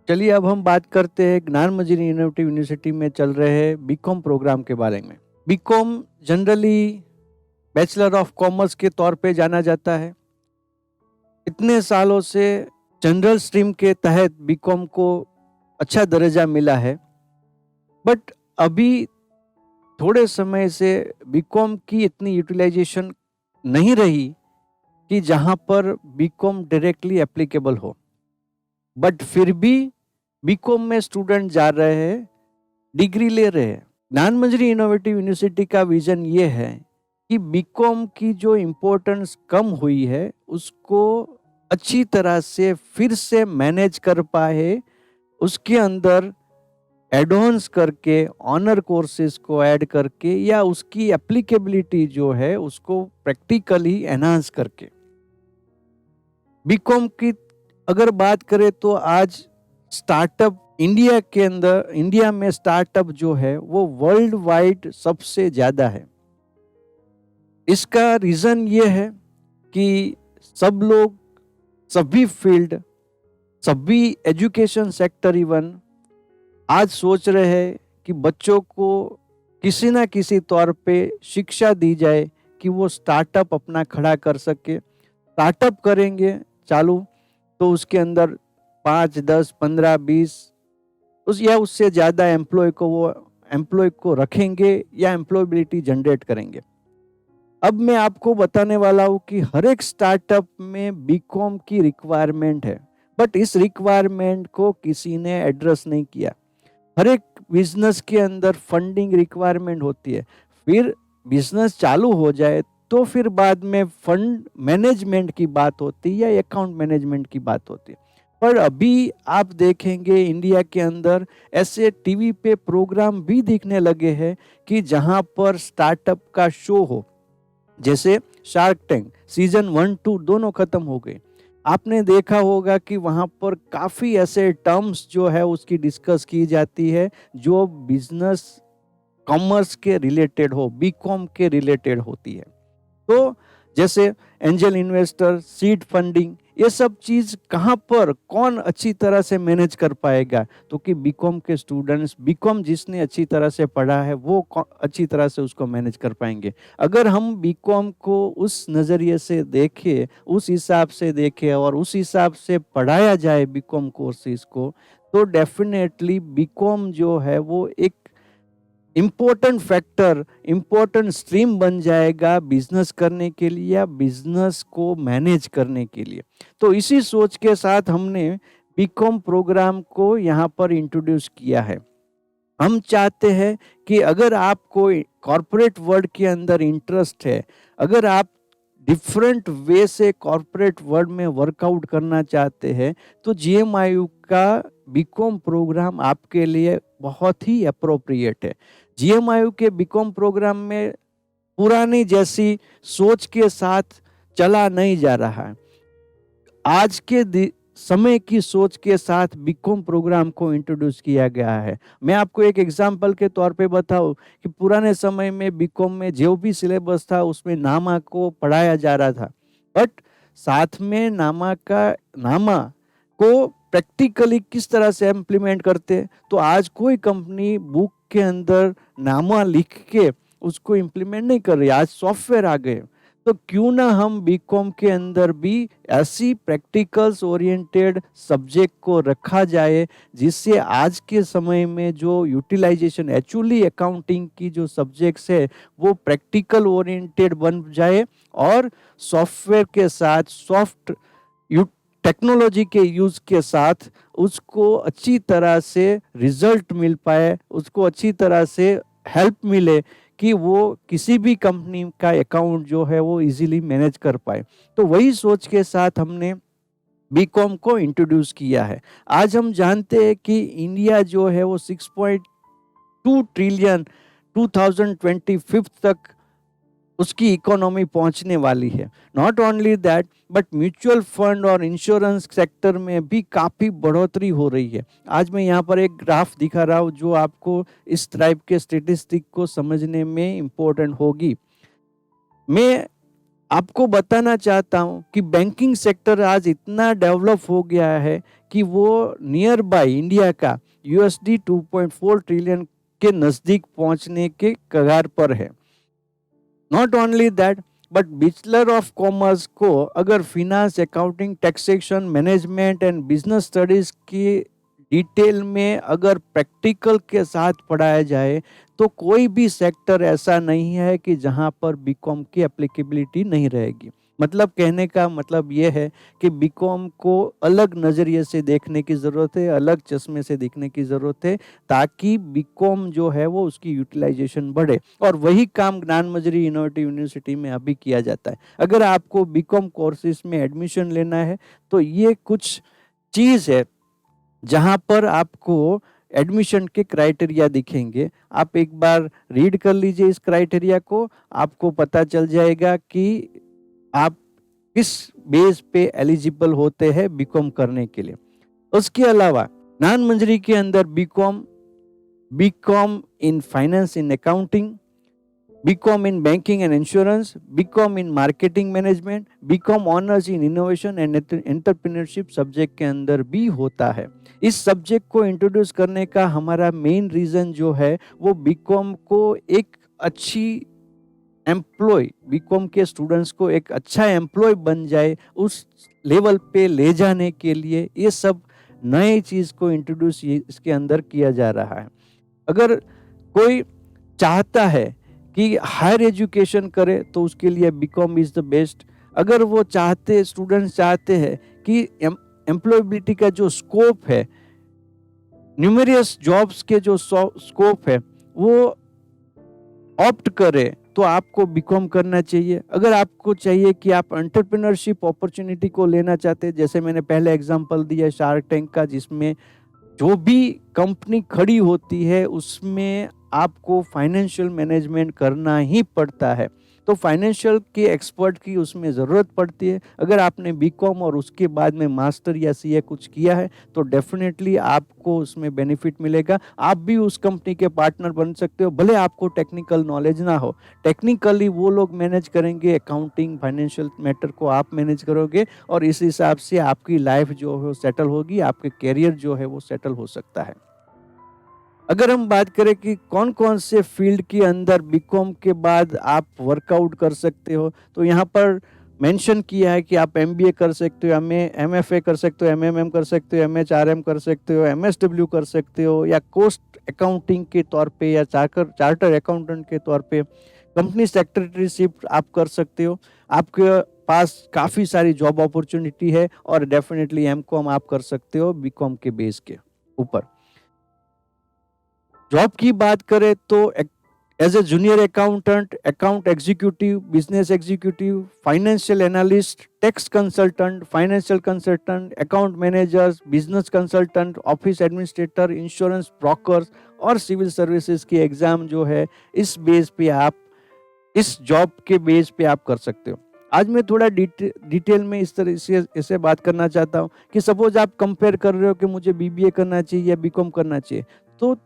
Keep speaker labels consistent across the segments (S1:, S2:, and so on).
S1: चलिए अब हम बात करते हैं ज्ञान मंजरी इनोवेटिव यूनिवर्सिटी में चल रहे बीकॉम प्रोग्राम के बारे में। BCom generally bachelor of commerce के तौर पे जाना जाता है। इतने सालों से जनरल स्ट्रीम के तहत बीकॉम को अच्छा दर्जा मिला है, बट अभी थोड़े समय से बीकॉम की इतनी यूटिलाइजेशन नहीं रही कि जहां पर बीकॉम डायरेक्टली एप्लीकेबल हो। बट फिर भी बीकॉम में स्टूडेंट जा रहे हैं, डिग्री ले रहे हैं। ज्ञान मंजरी इनोवेटिव यूनिवर्सिटी का विजन ये है कि बीकॉम की जो इम्पोर्टेंस कम हुई है उसको अच्छी तरह से फिर से मैनेज कर पाए, उसके अंदर एडवांस करके ऑनर कोर्सेज को ऐड करके या उसकी एप्लीकेबिलिटी जो है उसको प्रैक्टिकली एनहांस करके। बीकॉम की अगर बात करें तो आज स्टार्टअप इंडिया में स्टार्टअप जो है वो वर्ल्ड वाइड सबसे ज्यादा है। इसका रीजन ये है कि सब लोग, सभी फील्ड, सभी एजुकेशन सेक्टर इवन आज सोच रहे हैं कि बच्चों को किसी ना किसी तौर पे शिक्षा दी जाए कि वो स्टार्टअप अपना खड़ा कर सके। स्टार्टअप करेंगे चालू तो उसके अंदर 5, 10, 15, 20 या उससे ज़्यादा एम्प्लॉय को रखेंगे या एम्प्लॉयबिलिटी जनरेट करेंगे। अब मैं आपको बताने वाला हूँ कि हर एक स्टार्टअप में बीकॉम की रिक्वायरमेंट है, बट इस रिक्वायरमेंट को किसी ने एड्रेस नहीं किया। हर एक बिजनेस के अंदर फंडिंग रिक्वायरमेंट होती है, फिर बिजनेस चालू हो जाए तो फिर बाद में फंड मैनेजमेंट की बात होती है या अकाउंट मैनेजमेंट की बात होती है। पर अभी आप देखेंगे इंडिया के अंदर ऐसे टीवी पे प्रोग्राम भी दिखने लगे हैं कि जहां पर स्टार्टअप का शो हो, जैसे शार्क टैंक सीजन 1, 2 दोनों खत्म हो गए। आपने देखा होगा कि वहां पर काफी ऐसे टर्म्स जो है उसकी डिस्कस की जाती है जो बिजनेस कॉमर्स के रिलेटेड हो, बीकॉम के रिलेटेड होती है। तो जैसे एंजल इन्वेस्टर, सीड फंडिंग, ये सब चीज कहाँ पर कौन अच्छी तरह से मैनेज कर पाएगा? तो कि बीकॉम के स्टूडेंट्स, बीकॉम जिसने अच्छी तरह से पढ़ा है वो अच्छी तरह से उसको मैनेज कर पाएंगे। अगर हम बीकॉम को उस नज़रिए से देखें, उस हिसाब से देखें और उस हिसाब से पढ़ाया जाए बीकॉम कोर्सेज को, तो डेफिनेटली बीकॉम जो है वो एक इम्पोर्टेंट फैक्टर, इम्पोर्टेंट स्ट्रीम बन जाएगा बिजनेस करने के लिए या बिजनेस को मैनेज करने के लिए। तो इसी सोच के साथ हमने बीकॉम प्रोग्राम को यहाँ पर इंट्रोड्यूस किया है। हम चाहते हैं कि अगर आपको कॉरपोरेट वर्ल्ड के अंदर इंटरेस्ट है, अगर आप डिफरेंट वे से कॉरपोरेट वर्ल्ड में वर्कआउट करना चाहते हैं, तो जीएमआईयू का बीकॉम प्रोग्राम आपके लिए बहुत ही अप्रोप्रिएट है। जीएमआईयू के बीकॉम प्रोग्राम में पुरानी जैसी सोच के साथ चला नहीं जा रहा है। आज के समय की सोच के साथ बीकॉम प्रोग्राम को इंट्रोड्यूस किया गया है। मैं आपको एक एग्जांपल के तौर पे बताऊं कि पुराने समय में बीकॉम में जो भी सिलेबस था उसमें नामा को पढ़ाया जा रहा था, बट साथ में नामा को प्रैक्टिकली किस तरह से इम्प्लीमेंट करते, तो आज कोई कंपनी बुक के अंदर नामा लिख के उसको इम्प्लीमेंट नहीं कर रही, आज सॉफ्टवेयर आ गए। तो क्यों ना हम बीकॉम के अंदर भी ऐसी प्रैक्टिकल्स ओरिएंटेड सब्जेक्ट को रखा जाए जिससे आज के समय में जो यूटिलाइजेशन एक्चुअली अकाउंटिंग की जो सब्जेक्ट्स है वो प्रैक्टिकल ओरिएंटेड बन जाए और सॉफ्टवेयर के साथ, टेक्नोलॉजी के यूज के साथ उसको अच्छी तरह से रिजल्ट मिल पाए, उसको अच्छी तरह से हेल्प मिले कि वो किसी भी कंपनी का अकाउंट जो है वो इजीली मैनेज कर पाए। तो वही सोच के साथ हमने बीकॉम को इंट्रोड्यूस किया है। आज हम जानते हैं कि इंडिया जो है वो 6.2 ट्रिलियन 2025 तक उसकी इकोनॉमी पहुंचने वाली है। Not only that, but mutual fund और इंश्योरेंस सेक्टर में भी काफ़ी बढ़ोतरी हो रही है। आज मैं यहाँ पर एक ग्राफ दिखा रहा हूँ जो आपको इस टाइप के स्टेटिस्टिक को समझने में इम्पोर्टेंट होगी। मैं आपको बताना चाहता हूँ कि बैंकिंग सेक्टर आज इतना डेवलप हो गया है कि वो नियर बाय इंडिया का यूएसडी 2.4 ट्रिलियन के नजदीक पहुंचने के कगार पर है। Not only that, but bachelor of commerce को अगर finance, accounting, taxation, management and business studies की डिटेल में अगर प्रैक्टिकल के साथ पढ़ाया जाए तो कोई भी सेक्टर ऐसा नहीं है कि जहां पर बीकॉम की एप्लीकेबिलिटी नहीं रहेगी। मतलब कहने का मतलब ये है कि बीकॉम को अलग नज़रिए से देखने की ज़रूरत है, अलग चश्मे से देखने की ज़रूरत है, ताकि बीकॉम जो है वो उसकी यूटिलाइजेशन बढ़े। और वही काम ज्ञान मंजरी इनोवेटिव यूनिवर्सिटी में अभी किया जाता है। अगर आपको बीकॉम कोर्सेज में एडमिशन लेना है तो ये कुछ चीज़ है जहां पर आपको एडमिशन के क्राइटेरिया दिखेंगे। आप एक बार रीड कर लीजिए इस क्राइटेरिया को, आपको पता चल जाएगा कि आप किस बेस पे एलिजिबल होते हैं बीकॉम करने के लिए। उसके अलावा ज्ञान मंजरी के अंदर BCom, BCom in finance in accounting, BCom in banking and insurance, BCom in marketing management, BCom honours in innovation and entrepreneurship subject के अंदर भी होता है। इस सब्जेक्ट को इंट्रोड्यूस करने का हमारा मेन रीजन जो है वो बीकॉम को एक अच्छी एम्प्लॉय, बीकॉम के स्टूडेंट्स को एक अच्छा एम्प्लॉय बन जाए उस लेवल पे ले जाने के लिए ये सब नए चीज़ को इंट्रोड्यूस इसके अंदर किया जा रहा है। अगर कोई चाहता है कि हायर एजुकेशन करे तो उसके लिए बीकॉम इज़ द बेस्ट। अगर वो चाहते, स्टूडेंट्स चाहते हैं कि एम्प्लॉयबिलिटी का जो स्कोप है, न्यूमेरियस जॉब्स के जो स्कोप है वो ऑप्ट करे तो आपको बीकॉम करना चाहिए। अगर आपको चाहिए कि आप एंटरप्रेन्योरशिप अपॉर्चुनिटी को लेना चाहते हैं, जैसे मैंने पहले एग्जांपल दिया शार्क टैंक का, जिसमें जो भी कंपनी खड़ी होती है उसमें आपको फाइनेंशियल मैनेजमेंट करना ही पड़ता है, तो फाइनेंशियल के एक्सपर्ट की उसमें ज़रूरत पड़ती है। अगर आपने बीकॉम और उसके बाद में मास्टर या सीए कुछ किया है तो डेफिनेटली आपको उसमें बेनिफिट मिलेगा। आप भी उस कंपनी के पार्टनर बन सकते हो, भले आपको टेक्निकल नॉलेज ना हो। टेक्निकली वो लोग मैनेज करेंगे, अकाउंटिंग, फाइनेंशियल मैटर को आप मैनेज करोगे और इस हिसाब से आपकी लाइफ जो है वो सेटल होगी, आपके कैरियर जो है वो सेटल हो सकता है। अगर हम बात करें कि कौन कौन से फील्ड के अंदर बीकॉम के बाद आप वर्कआउट कर सकते हो, तो यहाँ पर मेंशन किया है कि आप एमबीए कर सकते हो, एमएफए कर सकते हो, एमएमएम कर सकते हो, एमएचआरएम कर सकते हो, एमएसडब्ल्यू कर सकते हो, या कोस्ट अकाउंटिंग के तौर पे या चार्टर अकाउंटेंट के तौर पे कंपनी सेक्रेटरीशिप आप कर सकते हो। आपके पास काफ़ी सारी जॉब अपॉर्चुनिटी है और डेफिनेटली एमकॉम आप कर सकते हो बीकॉम के बेस के ऊपर। जॉब की बात करें तो as a junior accountant, account executive, business executive, financial analyst, tax consultant, financial consultant, account managers, business consultant, office administrator, insurance brokers और सिविल सर्विसेज की एग्जाम जो है इस बेस पे आप, इस जॉब के बेस पे आप कर सकते हो। आज मैं थोड़ा डिटेल में इस तरह से ऐसे बात करना चाहता हूँ कि सपोज आप कंपेयर कर रहे हो कि मुझे बीबीए करना चाहिए या बीकॉम करना चाहिए, तो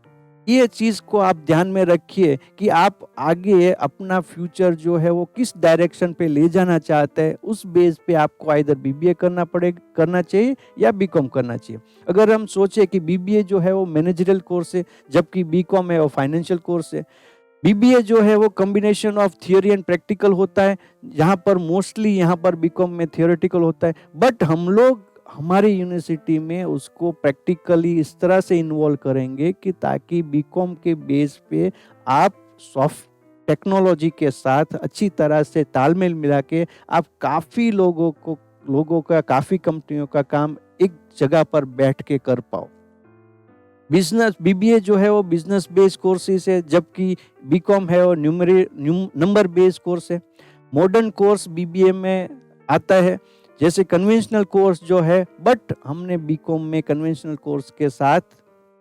S1: ये चीज़ को आप ध्यान में रखिए कि आप आगे अपना फ्यूचर जो है वो किस डायरेक्शन पे ले जाना चाहते हैं। उस बेस पे आपको आइदर बीबीए करना चाहिए या बीकॉम करना चाहिए। अगर हम सोचे कि बीबीए जो है वो मैनेजरियल कोर्स है जबकि बीकॉम है वो फाइनेंशियल कोर्स है, बीबीए जो है वो combination of theory and practical होता है, जहाँ पर मोस्टली यहाँ पर बीकॉम में थियोरेटिकल होता है, बट हम लोग हमारी यूनिवर्सिटी में उसको प्रैक्टिकली इस तरह से इन्वॉल्व करेंगे कि ताकि बीकॉम के बेस पे आप सॉफ्ट टेक्नोलॉजी के साथ अच्छी तरह से तालमेल मिला के आप काफ़ी लोगों का, काफ़ी कंपनियों का काम एक जगह पर बैठ के कर पाओ। बिजनेस बीबीए जो है वो बिजनेस बेस्ड कोर्सेज है, जबकि बीकॉम है वो नंबर बेस्ड कोर्स है। मॉडर्न कोर्स बीबीए में आता है, जैसे कन्वेंशनल कोर्स जो है, बट हमने बीकॉम में कन्वेंशनल कोर्स के साथ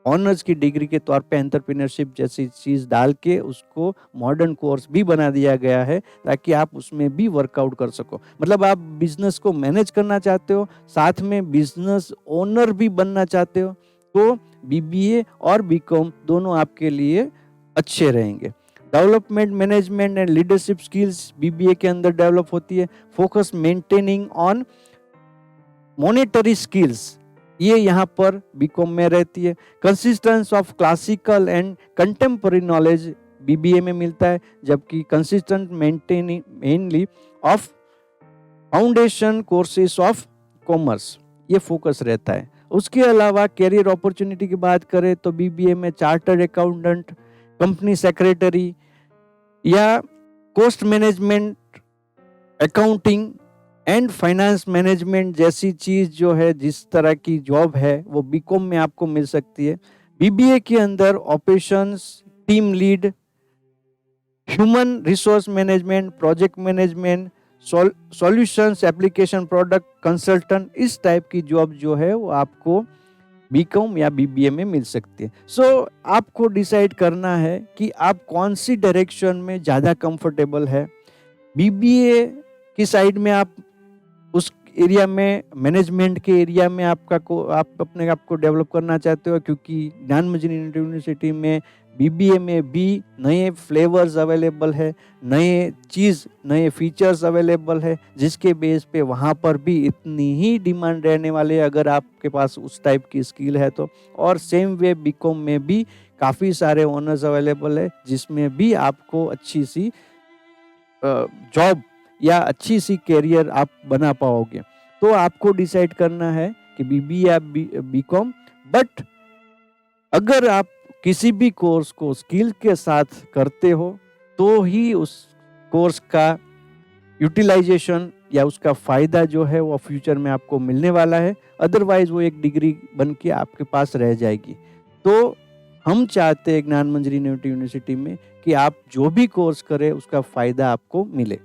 S1: ऑनर्स की डिग्री के तौर पे एंटरप्रेन्योरशिप जैसी चीज़ डाल के उसको मॉडर्न कोर्स भी बना दिया गया है ताकि आप उसमें भी वर्कआउट कर सको। मतलब आप बिजनेस को मैनेज करना चाहते हो, साथ में बिजनेस ओनर भी बनना चाहते हो, तो बीबीए और बीकॉम दोनों आपके लिए अच्छे रहेंगे। Development, management and leadership skills BBA के अंदर डेवलप होती है। Focus maintaining on monetary skills, ये यहाँ पर बीकॉम में रहती है। Consistence of classical and contemporary knowledge BBA में मिलता है, जबकि consistent maintaining mainly of foundation courses of commerce, ये फोकस रहता है। उसके अलावा कैरियर अपॉर्चुनिटी की बात करें तो बीबीए में चार्टर्ड अकाउंटेंट, कंपनी सेक्रेटरी या cost management, accounting and finance management जैसी चीज जो है, जिस तरह की जॉब है वो बीकॉम में आपको मिल सकती है। बीबीए के अंदर operations, team lead, human resource management, project management, solutions, application product consultant, इस टाइप की जॉब जो है वो आपको बीकॉम या बीबीए में मिल सकती है। सो आपको डिसाइड करना है कि आप कौन सी डायरेक्शन में ज़्यादा कंफर्टेबल है। बीबीए की साइड में आप उस एरिया में, मैनेजमेंट के एरिया में आप अपने आप को डेवलप करना चाहते हो, क्योंकि ज्ञान मंदिर यूनिवर्सिटी में बीबीए में भी नए फ्लेवर्स अवेलेबल है, नए फीचर्स अवेलेबल है, जिसके बेस पे वहाँ पर भी इतनी ही डिमांड रहने वाले है अगर आपके पास उस टाइप की स्किल है तो। और सेम वे बीकॉम में भी काफ़ी सारे ऑनर्स अवेलेबल है, जिसमें भी आपको अच्छी सी जॉब या अच्छी सी कैरियर आप बना पाओगे। तो आपको डिसाइड करना है कि बीबीए या बीकॉम। बट अगर आप किसी भी कोर्स को स्किल के साथ करते हो तो ही उस कोर्स का यूटिलाइजेशन या उसका फायदा जो है वो फ्यूचर में आपको मिलने वाला है, अदरवाइज वो एक डिग्री बन के आपके पास रह जाएगी। तो हम चाहते हैं ज्ञान मंजरी यूनिवर्सिटी में कि आप जो भी कोर्स करें उसका फायदा आपको मिले।